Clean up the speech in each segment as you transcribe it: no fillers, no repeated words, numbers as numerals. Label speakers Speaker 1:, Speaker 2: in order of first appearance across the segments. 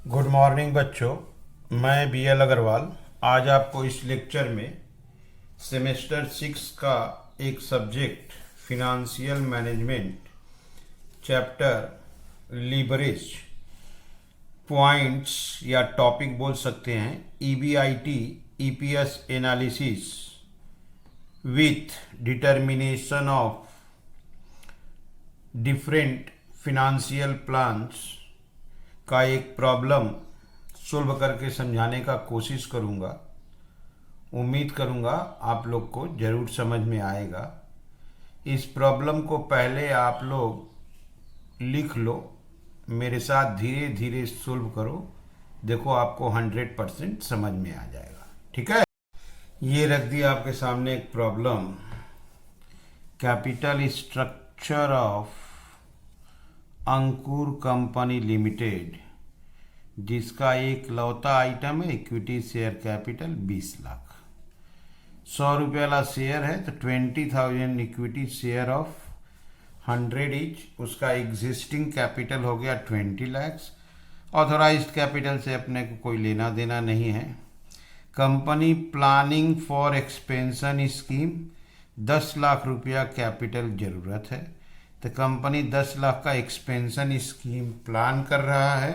Speaker 1: Good morning बच्चों। मैं BL Agarwal आज आपको इस लेक्चर में सेमेस्टर 6 का एक subject financial management chapter leverage points या टॉपिक बोल सकते हैं EBIT EPS analysis with determination of different financial plans का एक प्रॉब्लम सोल्व करके समझाने का कोशिश करूँगा। उम्मीद करूँगा आप लोग को ज़रूर समझ में आएगा। इस प्रॉब्लम को पहले आप लोग लिख लो, मेरे साथ धीरे धीरे सोल्व करो, देखो आपको 100% समझ में आ जाएगा। ठीक है, ये रख दिया आपके सामने एक problem. Capital structure of Ankur company limited, जिसका एक लौता आइटम है इक्विटी शेयर कैपिटल 20 लाख। 100 रुपये वाला शेयर है तो 20,000 इक्विटी शेयर ऑफ 100 ईच। उसका एग्जिस्टिंग कैपिटल हो गया 20 लाख। ऑथोराइज्ड कैपिटल से अपने को कोई लेना देना नहीं है। Company planning for expansion scheme 10 lakh रुपया कैपिटल ज़रूरत है, तो कंपनी 10 लाख का एक्सपेंशन स्कीम प्लान कर रहा है।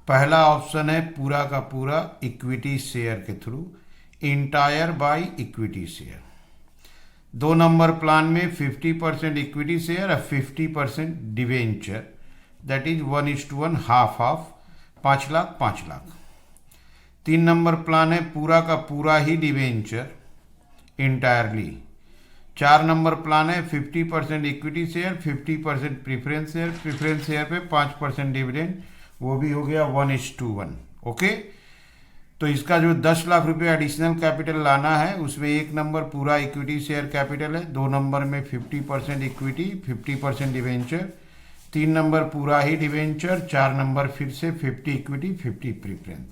Speaker 1: पहला ऑप्शन है पूरा का पूरा इक्विटी शेयर के through, entire by equity share. 2 number plan में 50% इक्विटी शेयर और 50% debenture, that is 1:1 half half, 5 lakh 5 lakh. 3 number plan है पूरा का पूरा ही डिवेंचर इंटायरली। 4 नंबर प्लान है 50% equity share, 50% preference share, preference share पे 5% डिविडेंड, वो भी हो गया 1:1। ओके, तो इसका जो 10 लाख रुपये एडिशनल कैपिटल लाना है उसमें 1 नंबर पूरा इक्विटी शेयर कैपिटल है, 2 नंबर में 50% इक्विटी 50% डिवेंचर, 3 नंबर पूरा ही डिवेंचर, 4 नंबर फिर से 50 इक्विटी 50 प्रीफरेंस।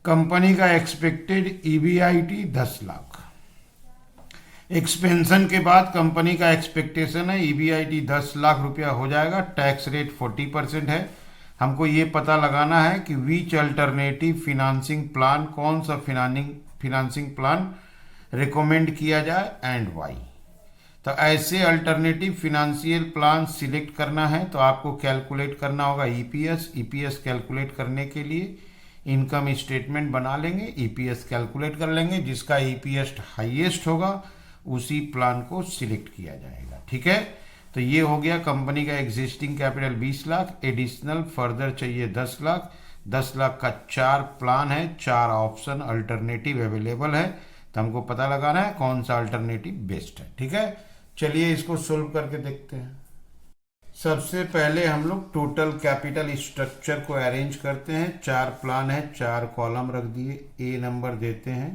Speaker 1: कंपनी का एक्सपेक्टेड EBIT 10 लाख। एक्सपेंशन के बाद कंपनी का एक्सपेक्टेशन है EBIT 10 लाख रुपया हो जाएगा। टैक्स रेट 40% है। हमको ये पता लगाना है कि विच अल्टरनेटिव फिनांसिंग प्लान, कौन सा फिनांसिंग प्लान रिकमेंड किया जाए एंड वाई। तो ऐसे अल्टरनेटिव फिनेंशियल प्लान सिलेक्ट करना है तो आपको कैलकुलेट करना होगा EPS कैलकुलेट करने के लिए इनकम स्टेटमेंट बना लेंगे, EPS कैलकुलेट कर लेंगे, जिसका EPS हाईएस्ट होगा उसी प्लान को सिलेक्ट किया जाएगा। ठीक है, तो ये हो गया कंपनी का existing capital 20 lakh, additional further चाहिए 10 लाख। 10 लाख का 4 प्लान है, 4 ऑप्शन अल्टरनेटिव अवेलेबल है, तो हमको पता लगाना है कौन सा अल्टरनेटिव बेस्ट है। ठीक है, चलिए इसको सोल्व करके देखते हैं। सबसे पहले हम लोग टोटल कैपिटल स्ट्रक्चर को अरेंज करते हैं। 4 प्लान है, 4 कॉलम रख दिए। ए नंबर देते हैं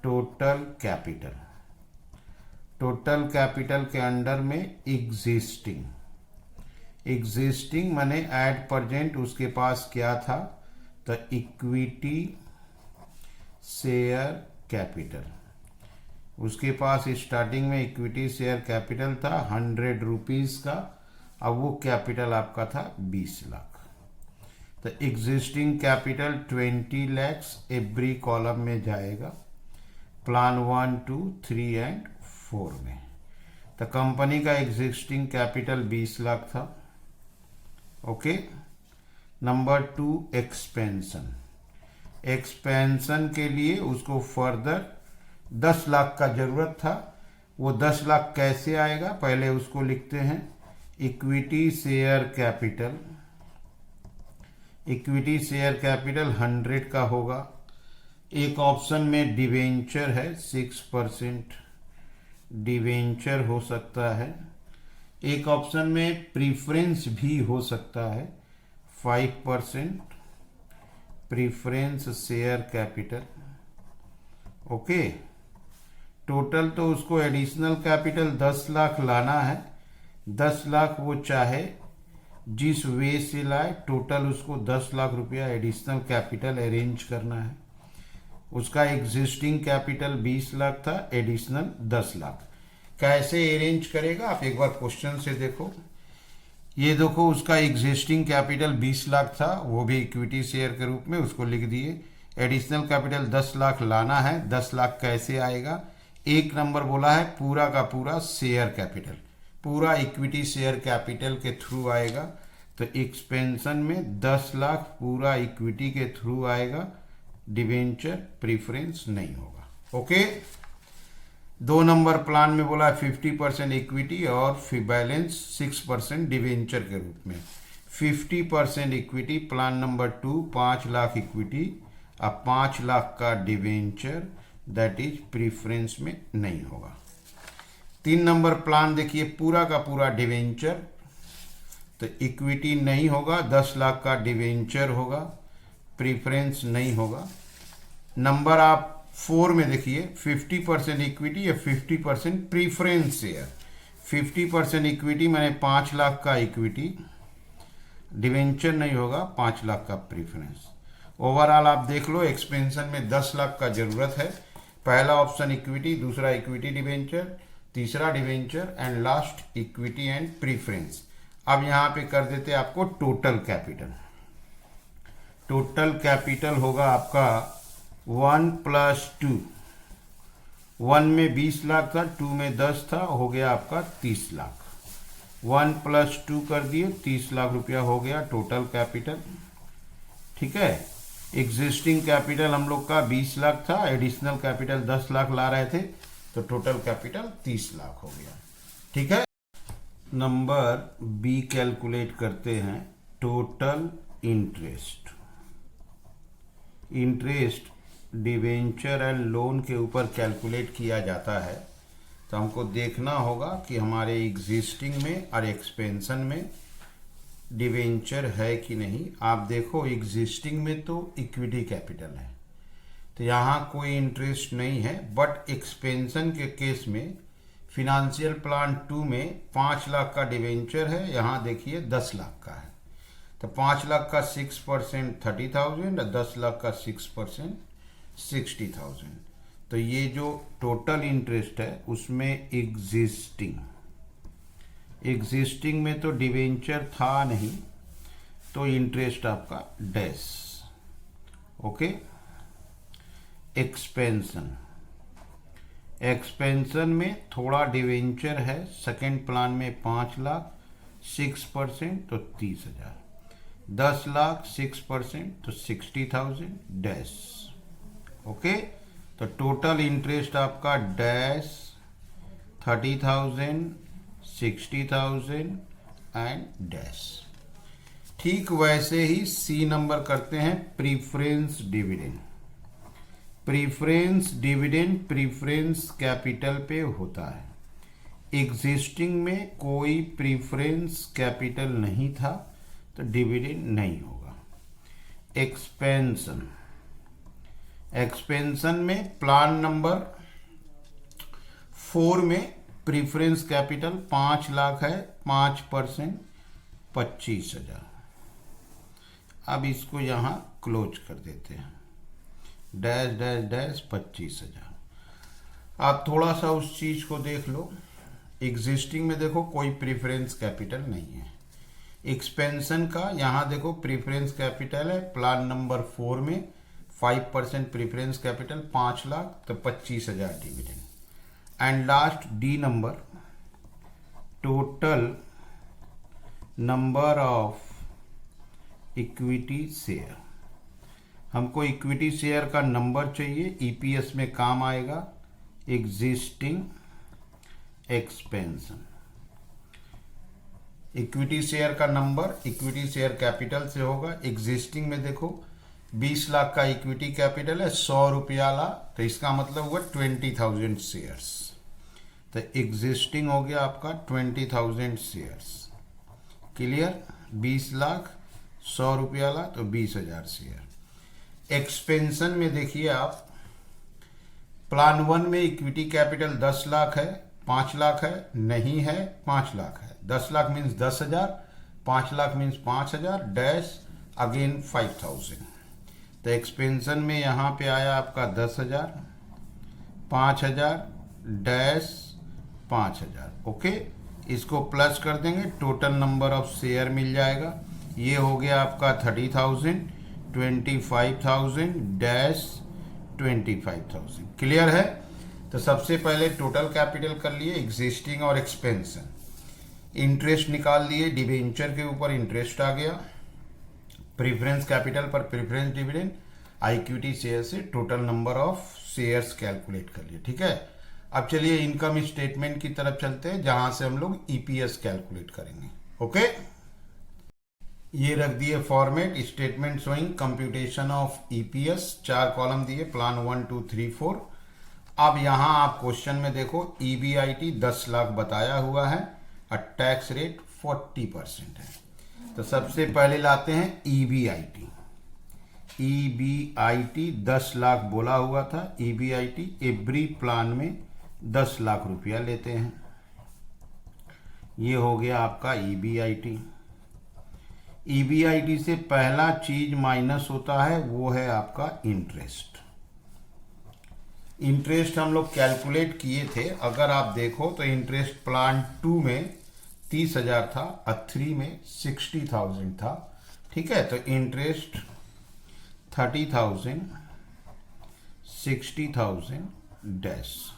Speaker 1: टोटल कैपिटल। टोटल कैपिटल के अंडर में एग्जिस्टिंग माने एट प्रेजेंट उसके पास क्या था, तो इक्विटी शेयर कैपिटल। उसके पास स्टार्टिंग में इक्विटी शेयर कैपिटल था 100 रुपीज़ का, अब वो कैपिटल आपका था 20 लाख। तो existing capital 20 lakhs every column में जाएगा, प्लान 1, 2, 3 एंड 4 में। तो कंपनी का एग्जिस्टिंग कैपिटल 20 लाख था। ओके, नंबर 2 एक्सपेंशन के लिए उसको फर्दर 10 लाख का जरूरत था। वो 10 लाख कैसे आएगा, पहले उसको लिखते हैं equity share capital. Equity share capital 100 का होगा। एक ऑप्शन में डिवेंचर है 6% डिवेंचर हो सकता है। एक ऑप्शन में प्रीफरेंस भी हो सकता है 5% preference share capital. Okay, total तो उसको एडिशनल कैपिटल 10 लाख लाना है। 10 लाख वो चाहे जिस वे से लाए, टोटल उसको 10 लाख रुपया एडिशनल कैपिटल अरेंज करना है। उसका एग्जिस्टिंग कैपिटल 20 लाख था, एडिशनल 10 लाख। कैसे अरेंज करेगा आप एक बार क्वेश्चन से देखो। ये देखो उसका एग्जिस्टिंग कैपिटल 20 लाख था, वो भी इक्विटी शेयर के रूप में उसको लिख दिए। एडिशनल कैपिटल 10 लाख लाना है। 10 लाख कैसे आएगा? एक नंबर बोला है पूरा का पूरा शेयर कैपिटल, पूरा इक्विटी शेयर कैपिटल के थ्रू आएगा। तो एक्सपेंशन में 10 लाख पूरा इक्विटी के थ्रू आएगा, डिवेंचर प्रीफरेंस नहीं होगा। ओके। 2 नंबर प्लान में बोला 50% इक्विटी और फिर बैलेंस 6% डिवेंचर के रूप में। 50% equity plan number 2, 5 lakh equity अब 5 लाख का डिवेंचर, दैट इज प्रीफरेंस में नहीं होगा। 3 नंबर प्लान देखिए पूरा का पूरा डिवेंचर, तो इक्विटी नहीं होगा, 10 लाख का डिवेंचर होगा, प्रीफरेंस नहीं होगा। नंबर आप 4 में देखिए 50% इक्विटी या 50% प्रीफरेंस शेयर। 50% इक्विटी मैंने 5 लाख का इक्विटी, डिवेंचर नहीं होगा, 5 लाख का प्रीफरेंस। ओवरऑल आप देख लो एक्सपेंशन में 10 लाख का जरूरत है। पहला ऑप्शन इक्विटी, दूसरा इक्विटी डिवेंचर, तीसरा debenture and last equity and preference. अब यहाँ पे कर देते आपको टोटल कैपिटल। टोटल कैपिटल होगा आपका 1 + 2। 1 में 20 लाख था, 2 में 10 था, हो गया आपका 30 लाख। 1 + 2 कर दिए, 30 लाख रुपया हो गया टोटल कैपिटल। ठीक है। एग्जिस्टिंग कैपिटल हम लोग का 20 लाख था, एडिशनल कैपिटल 10 लाख ला रहे थे, तो टोटल कैपिटल 30 लाख हो गया। ठीक है। नंबर बी कैलकुलेट करते हैं, total interest. Interest debenture and loan के ऊपर कैलकुलेट किया जाता है। तो हमको देखना होगा कि हमारे एग्जिस्टिंग में और एक्सपेंशन में डिवेंचर है कि नहीं। आप देखो एग्जिस्टिंग में तो इक्विटी कैपिटल है, तो यहाँ कोई इंटरेस्ट नहीं है। बट एक्सपेंशन के केस में फिनेंशियल प्लान 2 में 5 लाख का डिवेंचर है, यहाँ देखिए 10 लाख का है। तो 5 लाख का 6% 30,000 और 10 लाख का 6% 60,000। तो ये जो टोटल इंटरेस्ट है उसमें एग्जिस्टिंग में तो डिवेंचर था नहीं, तो इंटरेस्ट आपका डैश। ओके। एक्सपेंशन में थोड़ा डिवेंचर है, सेकेंड प्लान में 5 लाख 6% तो 30,000, 10 लाख 6% तो 60,000 डैश। ओके। तो टोटल इंटरेस्ट आपका डैश 30,000 60,000 एंड डैश। ठीक वैसे ही सी नंबर करते हैं, preference dividend. Preference dividend preference capital पे होता है। एग्जिस्टिंग में कोई प्रीफरेंस कैपिटल नहीं था, तो डिविडेंड नहीं होगा। एक्सपेंशन में प्लान नंबर 4 में प्रीफरेंस कैपिटल 5 लाख है, 5% 25,000। अब इसको यहाँ क्लोज कर देते हैं, डैश डैश डैश 25,000। आप थोड़ा सा उस चीज को देख लो। एग्जिस्टिंग में देखो कोई प्रीफरेंस कैपिटल नहीं है। एक्सपेंशन का यहाँ देखो प्रीफरेंस कैपिटल है, प्लान नंबर 4 में 5% प्रीफरेंस कैपिटल 5 लाख तो 25,000 dividend. And last D number, total number of equity share. हमको इक्विटी शेयर का नंबर चाहिए, ईपीएस में काम आएगा। एग्जिस्टिंग एक्सपेंशन, इक्विटी शेयर का नंबर इक्विटी शेयर कैपिटल से होगा। एग्जिस्टिंग में देखो 20 लाख का इक्विटी कैपिटल है, 100 रुपया ला, तो इसका मतलब हुआ 20,000 शेयर्स। तो एग्जिस्टिंग हो गया आपका 20,000 शेयर्स। क्लियर। 20 लाख 100 रुपया ला तो 20,000 शेयर। एक्सपेंशन में देखिए आप, प्लान 1 में इक्विटी कैपिटल 10 लाख है, 5 लाख है, नहीं है, 5 लाख है। 10 lakh means 10,000, 5 lakh means 5,000 dash again 5,000। तो एक्सपेंशन में यहाँ पे आया आपका 10,000, 5,000 डैश 5,000। ओके। इसको प्लस कर देंगे, टोटल नंबर ऑफ शेयर मिल जाएगा। ये हो गया आपका 30,000, 25,000 डैश 25,000। क्लियर है? तो सबसे पहले टोटल कैपिटल कर लिए, एग्जिस्टिंग और एक्सपेंशन। इंटरेस्ट निकाल लिए, डिबेंचर के ऊपर इंटरेस्ट आ गया, प्रेफरेंस कैपिटल पर प्रेफरेंस डिविडेंड, इक्विटी शेयर से total number of shares calculate कर लिए। ठीक है, अब चलिए इनकम स्टेटमेंट की तरफ चलते हैं, जहां से हम लोग ईपीएस कैलकुलेट करेंगे। ओके, ये रख दिए format, statement showing computation of EPS, 4 column दिए, प्लान 1 2 3 4। अब यहां आप क्वेश्चन में देखो, ईबीआईटी 10 लाख बताया हुआ है और टैक्स रेट 40% है। तो सबसे पहले लाते हैं ईबीआईटी। ईबीआईटी 10 लाख बोला हुआ था। ईबीआईटी एवरी प्लान में 10 लाख रुपया लेते हैं। ये हो गया आपका ईबीआईटी। ईबीआईटी से पहला चीज माइनस होता है, वो है आपका इंटरेस्ट। इंटरेस्ट हम लोग कैलकुलेट किए थे, अगर आप देखो तो इंटरेस्ट प्लान 2 में 30,000 था और 3 में 60,000 था। ठीक है, तो इंटरेस्ट 30,000, 60,000 डैश।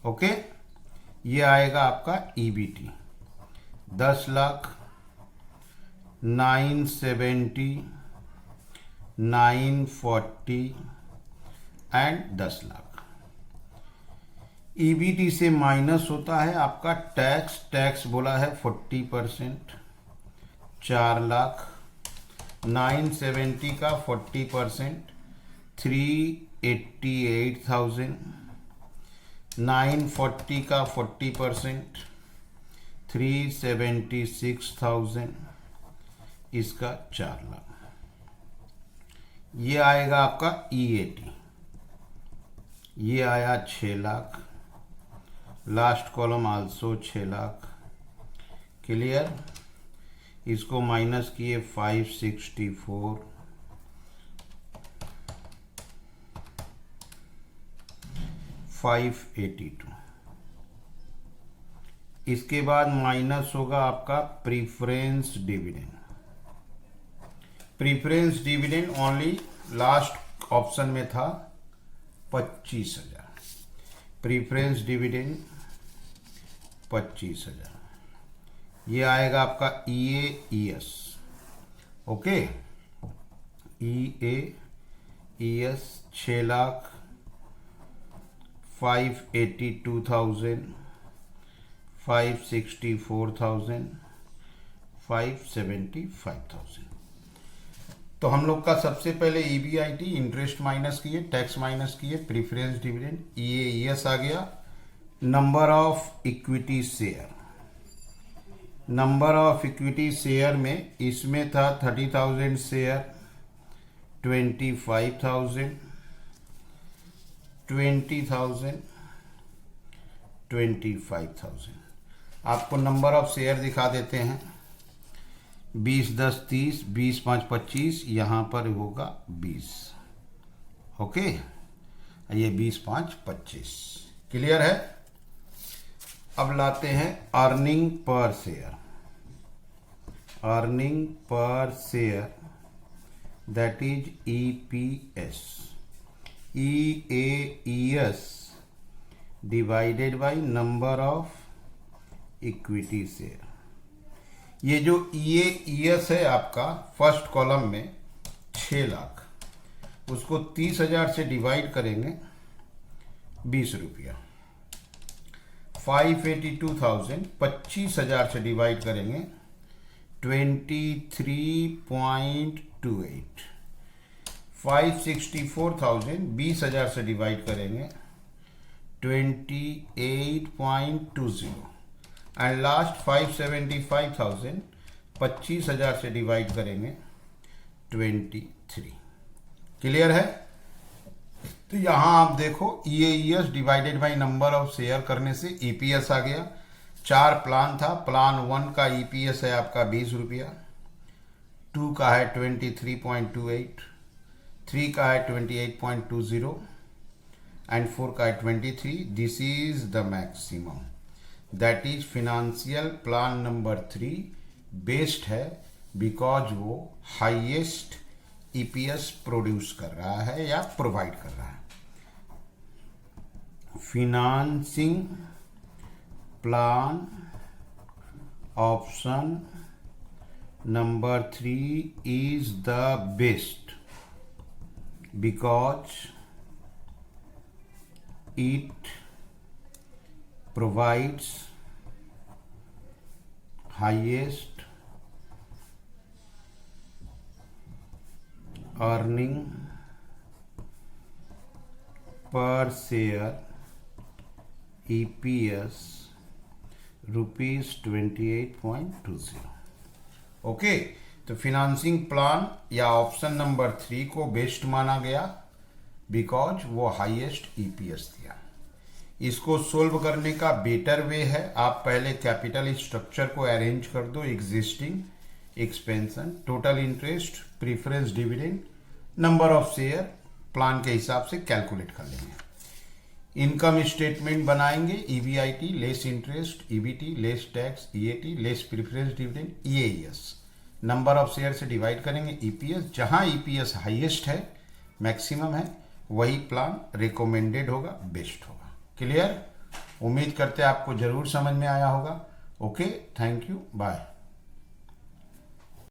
Speaker 1: ओके, ये आएगा आपका EBT 10 lakh, 970, 940 and 10 lakh. EBT से माइनस होता है आपका टैक्स। टैक्स बोला है 40%, 4 लाख। 970 का 40%, 388,000। 940 का 40%, 376,000। इसका 4 लाख। ये आएगा आपका ईएटी, ये आया 6 lakh. Last column also 6 lakh. Clear? इसको माइनस किए 564, 582। इसके बाद माइनस होगा आपका preference dividend. Preference dividend only last option में था 25,000। Preference dividend 25,000। ये आएगा आपका ईएईएस। ओके, ईएईएस 6 लाख, 582,000, 564,000, 575,000। तो हम लोग का सबसे पहले ईबीआईटी, इंटरेस्ट माइनस किए, टैक्स माइनस किए, प्रीफरेंस डिविडेंड, ईएईएस आ गया। Number of equity share, number of equity share में इसमें था 30,000 शेयर, 25,000, 20,000, 25,000। आपको नंबर ऑफ शेयर दिखा देते हैं। 20 10 30, 20 5 25, यहाँ पर होगा 20। ओके, ये 20 5 25। क्लियर है? अब लाते हैं earning per share. Earning per share that is EPS, EAES divided by number of equity share. ये जो ईएईएस है आपका फर्स्ट कॉलम में 6 लाख, उसको 30,000 से डिवाइड करेंगे 20 रुपया। 582,000 25,000 से डिवाइड करेंगे 23.28। 564,000 20,000 से डिवाइड करेंगे 28.20। एंड लास्ट 575,000 25,000 से डिवाइड करेंगे 23। क्लियर है? तो यहां आप देखो EAES divided by number of share करने से ईपीएस आ गया। 4 प्लान था। प्लान 1 का ईपीएस है आपका 20 रुपया, 2 का है 23.28, 3 का है 28.20 एंड 4 का है 23। This is the maximum. That is financial plan number 3 based है बिकॉज वो हाईएस्ट ईपीएस प्रोड्यूस कर रहा है या प्रोवाइड कर रहा है। Financing plan option number 3 is the best because it provides highest earning per share EPS rupees 28.20। Okay, तो फिनांसिंग प्लान या ऑप्शन नंबर 3 को बेस्ट माना गया बिकॉज वो हाईएस्ट ईपीएस दिया। इसको सोल्व करने का बेटर वे है, आप पहले कैपिटल स्ट्रक्चर को अरेंज कर दो, existing, expansion, total interest, preference dividend, number of share plan के हिसाब से कैलकुलेट कर लेंगे। इनकम स्टेटमेंट बनाएंगे, EBIT less interest, EBT less tax, EAT less preference dividend, EAES, number of share से डिवाइड करेंगे ईपीएस। जहां ईपीएस हाईएस्ट है, मैक्सिमम है, वही प्लान रिकमेंडेड होगा, बेस्ट होगा। क्लियर? उम्मीद करते हैं आपको जरूर समझ में आया होगा। Okay, thank you, bye.